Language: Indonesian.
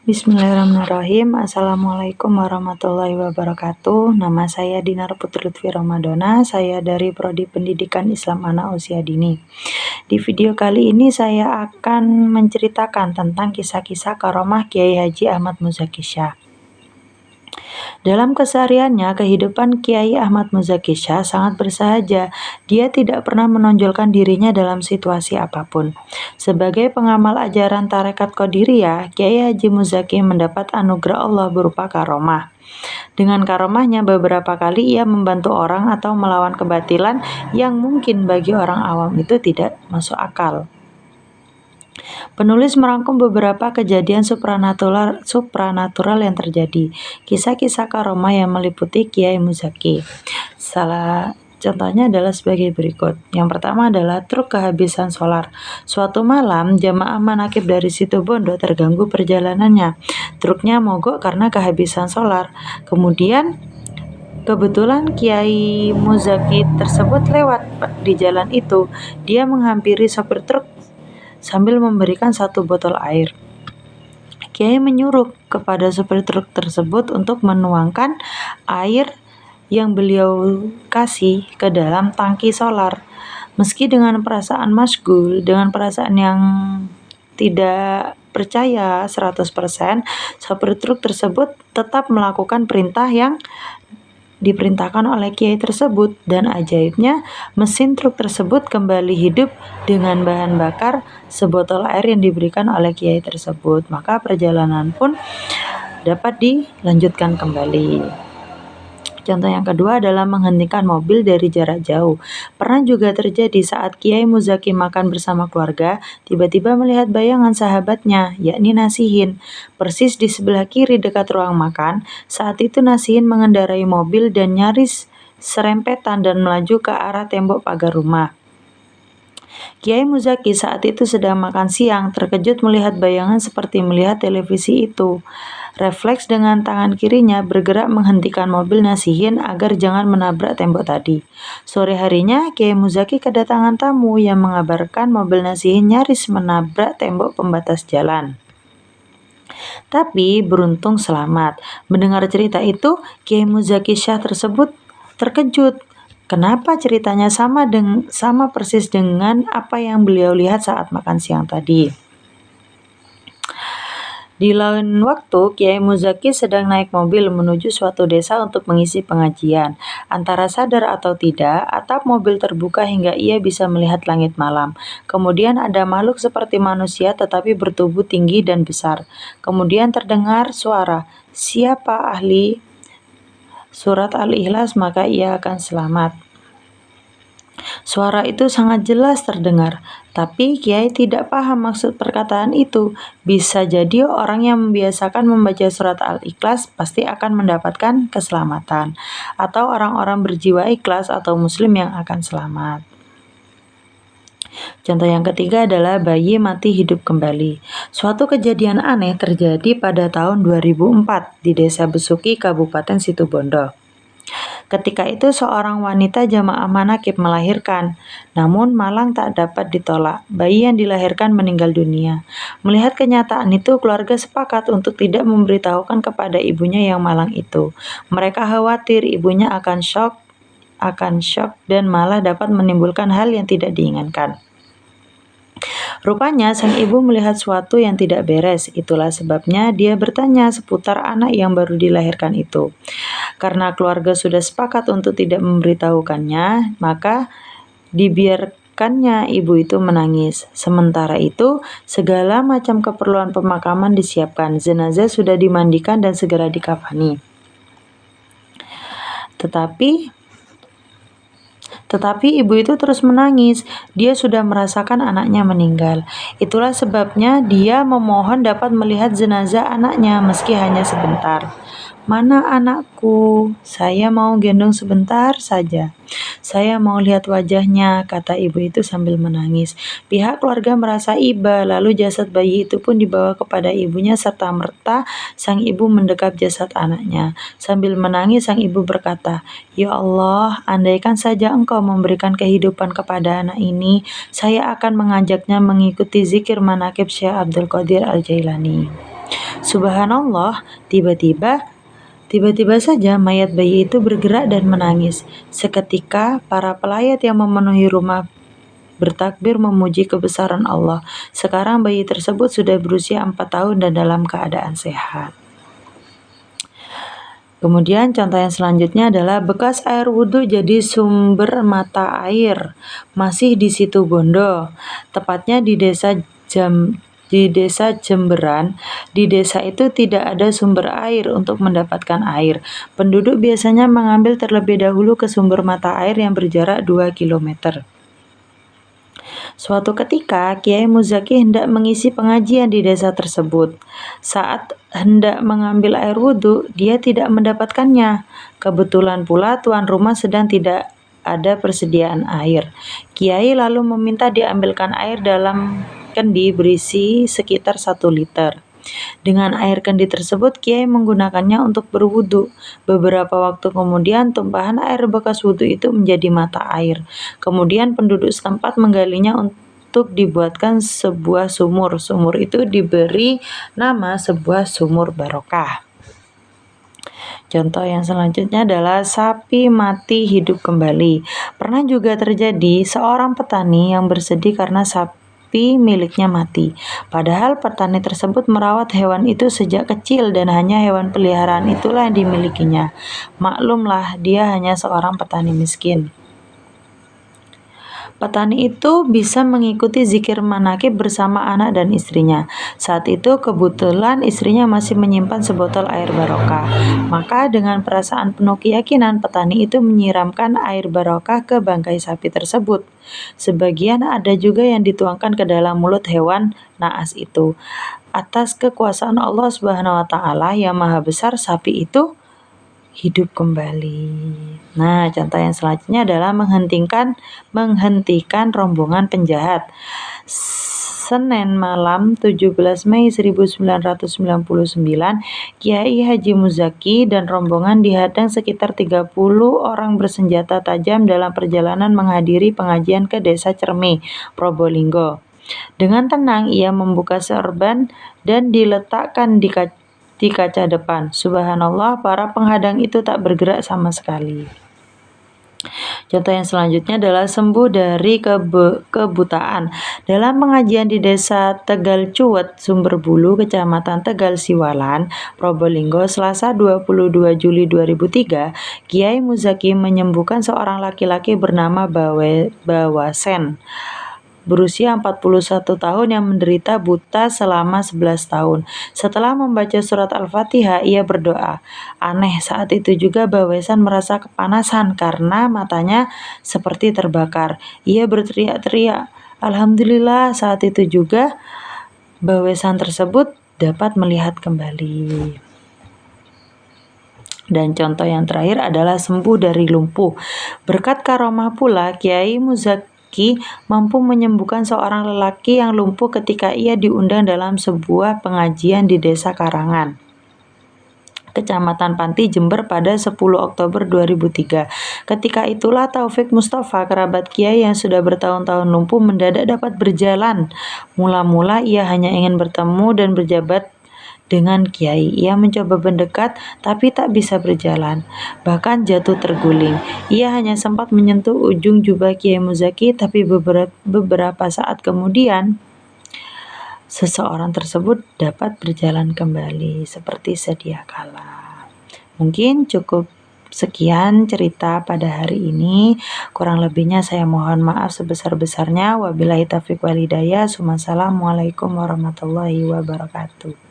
Bismillahirrahmanirrahim. Assalamualaikum warahmatullahi wabarakatuh. Nama saya Dinar Putri Lutfi Ramadona. Saya dari Prodi Pendidikan Islam Anak Usia Dini. Di video kali ini saya akan menceritakan tentang kisah-kisah karomah Kiai Haji Ahmad Muzaki Syah. Dalam kesehariannya, kehidupan Kiai Ahmad Muzaki Syah sangat bersahaja. Dia tidak pernah menonjolkan dirinya dalam situasi apapun. Sebagai pengamal ajaran Tarekat Qadiriyah, Kiai Haji Muzaki mendapat anugerah Allah berupa karomah. Dengan karomahnya, beberapa kali ia membantu orang atau melawan kebatilan yang mungkin bagi orang awam itu tidak masuk akal. Penulis merangkum beberapa kejadian supranatural yang terjadi. Kisah-kisah karomah yang meliputi Kiai Muzaki. Contohnya adalah sebagai berikut. Yang pertama adalah truk kehabisan solar. Suatu malam, jamaah manakib dari Situbondo terganggu perjalanannya. Truknya mogok karena kehabisan solar. Kemudian kebetulan Kiai Muzaki tersebut lewat di jalan itu. Dia menghampiri sopir truk sambil memberikan satu botol air. Kiai menyuruh kepada sopir truk tersebut untuk menuangkan air yang beliau kasih ke dalam tangki solar. Meski dengan perasaan masyghul, dengan perasaan yang tidak percaya 100%, sopir truk tersebut tetap melakukan perintah yang diperintahkan oleh Kiai tersebut, dan ajaibnya mesin truk tersebut kembali hidup dengan bahan bakar sebotol air yang diberikan oleh Kiai tersebut. Maka perjalanan pun dapat dilanjutkan kembali. Contoh yang kedua adalah menghentikan mobil dari jarak jauh. Pernah juga terjadi saat Kiai Muzaki makan bersama keluarga, tiba-tiba melihat bayangan sahabatnya, yakni Nasihin, persis di sebelah kiri dekat ruang makan. Saat itu Nasihin mengendarai mobil dan nyaris serempetan dan melaju ke arah tembok pagar rumah. Kiai Muzaki saat itu sedang makan siang, terkejut melihat bayangan seperti melihat televisi itu. Refleks dengan tangan kirinya bergerak menghentikan mobil Nasihin agar jangan menabrak tembok tadi. Sore harinya, Kiai Muzaki kedatangan tamu yang mengabarkan mobil Nasihin nyaris menabrak tembok pembatas jalan. Tapi beruntung selamat. Mendengar cerita itu, Kiai Muzaki Syah tersebut terkejut. Kenapa ceritanya sama persis dengan apa yang beliau lihat saat makan siang tadi? Di lain waktu, Kiai Muzaki sedang naik mobil menuju suatu desa untuk mengisi pengajian. Antara sadar atau tidak, atap mobil terbuka hingga ia bisa melihat langit malam. Kemudian ada makhluk seperti manusia tetapi bertubuh tinggi dan besar. Kemudian terdengar suara, "Siapa ahli surat Al-Ikhlas maka ia akan selamat." Suara itu sangat jelas terdengar, tapi Kiai tidak paham maksud perkataan itu. Bisa jadi orang yang membiasakan membaca surat Al-Ikhlas pasti akan mendapatkan keselamatan, atau orang-orang berjiwa ikhlas atau muslim yang akan selamat. Contoh yang ketiga adalah bayi mati hidup kembali. Suatu kejadian aneh terjadi pada tahun 2004 di Desa Besuki, Kabupaten Situbondo. Ketika itu seorang wanita jamaah manakib melahirkan, namun malang tak dapat ditolak. Bayi yang dilahirkan meninggal dunia. Melihat kenyataan itu, keluarga sepakat untuk tidak memberitahukan kepada ibunya yang malang itu. Mereka khawatir ibunya akan shock dan malah dapat menimbulkan hal yang tidak diinginkan. Rupanya sang ibu melihat sesuatu yang tidak beres. Itulah sebabnya dia bertanya seputar anak yang baru dilahirkan itu. Karena keluarga sudah sepakat untuk tidak memberitahukannya, maka dibiarkannya ibu itu menangis. Sementara itu, segala macam keperluan pemakaman disiapkan. Jenazah sudah dimandikan dan segera dikafani. Tetapi ibu itu terus menangis. Dia sudah merasakan anaknya meninggal. Itulah sebabnya dia memohon dapat melihat jenazah anaknya meski hanya sebentar. "Mana anakku? Saya mau gendong sebentar saja. Saya mau lihat wajahnya," kata ibu itu sambil menangis. Pihak keluarga merasa iba, lalu jasad bayi itu pun dibawa kepada ibunya serta-merta sang ibu mendekap jasad anaknya. Sambil menangis sang ibu berkata, "Ya Allah, andaikan saja Engkau memberikan kehidupan kepada anak ini, saya akan mengajaknya mengikuti zikir manakib Syekh Abdul Qadir Al-Jailani." Subhanallah, tiba-tiba saja mayat bayi itu bergerak dan menangis. Seketika para pelayat yang memenuhi rumah bertakbir memuji kebesaran Allah. Sekarang bayi tersebut sudah berusia 4 tahun dan dalam keadaan sehat. Kemudian contoh yang selanjutnya adalah bekas air wudhu jadi sumber mata air masih di Situ Bondo, tepatnya di desa Jemberan. Di desa itu tidak ada sumber air. Untuk mendapatkan air, penduduk biasanya mengambil terlebih dahulu ke sumber mata air yang berjarak 2 km. Suatu ketika, Kiai Muzaki hendak mengisi pengajian di desa tersebut. Saat hendak mengambil air wudhu, dia tidak mendapatkannya. Kebetulan pula tuan rumah sedang tidak ada persediaan air. Kiai lalu meminta diambilkan air dalam kendi berisi sekitar 1 liter. Dengan air kendi tersebut, Kiai menggunakannya untuk berwudu. Beberapa waktu kemudian, tumpahan air bekas wudu itu menjadi mata air. Kemudian penduduk setempat menggalinya untuk dibuatkan sebuah sumur. Sumur itu diberi nama sebuah sumur barokah. Contoh yang selanjutnya adalah sapi mati hidup kembali. Pernah juga terjadi seorang petani yang bersedih karena sapi miliknya mati. Padahal petani tersebut merawat hewan itu sejak kecil dan hanya hewan peliharaan itulah yang dimilikinya. Maklumlah, dia hanya seorang petani miskin. Petani itu bisa mengikuti zikir manakib bersama anak dan istrinya. Saat itu kebetulan istrinya masih menyimpan sebotol air barokah. Maka dengan perasaan penuh keyakinan, petani itu menyiramkan air barokah ke bangkai sapi tersebut. Sebagian ada juga yang dituangkan ke dalam mulut hewan naas itu. Atas kekuasaan Allah Subhanahu wa taala yang Maha Besar, sapi itu hidup kembali. Nah, contoh yang selanjutnya adalah menghentikan rombongan penjahat. Senin malam 17 Mei 1999, Kiai Haji Muzaki dan rombongan dihadang sekitar 30 orang bersenjata tajam dalam perjalanan menghadiri pengajian ke Desa Cermi, Probolinggo. Dengan tenang ia membuka sorban dan diletakkan di kaca depan. Subhanallah, para penghadang itu tak bergerak sama sekali. Contoh yang selanjutnya adalah sembuh dari kebutaan. Dalam pengajian di Desa Tegal Cuwet, Sumberbulu, Kecamatan Tegal Siwalan, Probolinggo, Selasa 22 Juli 2003, Kiai Muzaki menyembuhkan seorang laki-laki bernama Bawasen, berusia 41 tahun yang menderita buta selama 11 tahun. Setelah membaca surat Al-Fatihah, ia berdoa. Aneh, saat itu juga Bawesan merasa kepanasan karena matanya seperti terbakar. Ia berteriak-teriak. Alhamdulillah, saat itu juga Bawesan tersebut dapat melihat kembali. Dan contoh yang terakhir adalah sembuh dari lumpuh. Berkat karomah pula, Kiai Muzaki mampu menyembuhkan seorang lelaki yang lumpuh ketika ia diundang dalam sebuah pengajian di Desa Karangan, Kecamatan Panti, Jember pada 10 Oktober 2003. Ketika itulah Taufik Mustafa, kerabat Kiai yang sudah bertahun-tahun lumpuh, mendadak dapat berjalan. Mula-mula ia hanya ingin bertemu dan berjabat dengan Kiai. Ia mencoba mendekat tapi tak bisa berjalan, bahkan jatuh terguling. Ia hanya sempat menyentuh ujung jubah Kiai Muzaki, tapi beberapa saat kemudian seseorang tersebut dapat berjalan kembali seperti sedia kala. Mungkin cukup sekian cerita pada hari ini. Kurang lebihnya saya mohon maaf sebesar-besarnya. Wabillahi taufiq wal hidayah. Assalamualaikum warahmatullahi wabarakatuh.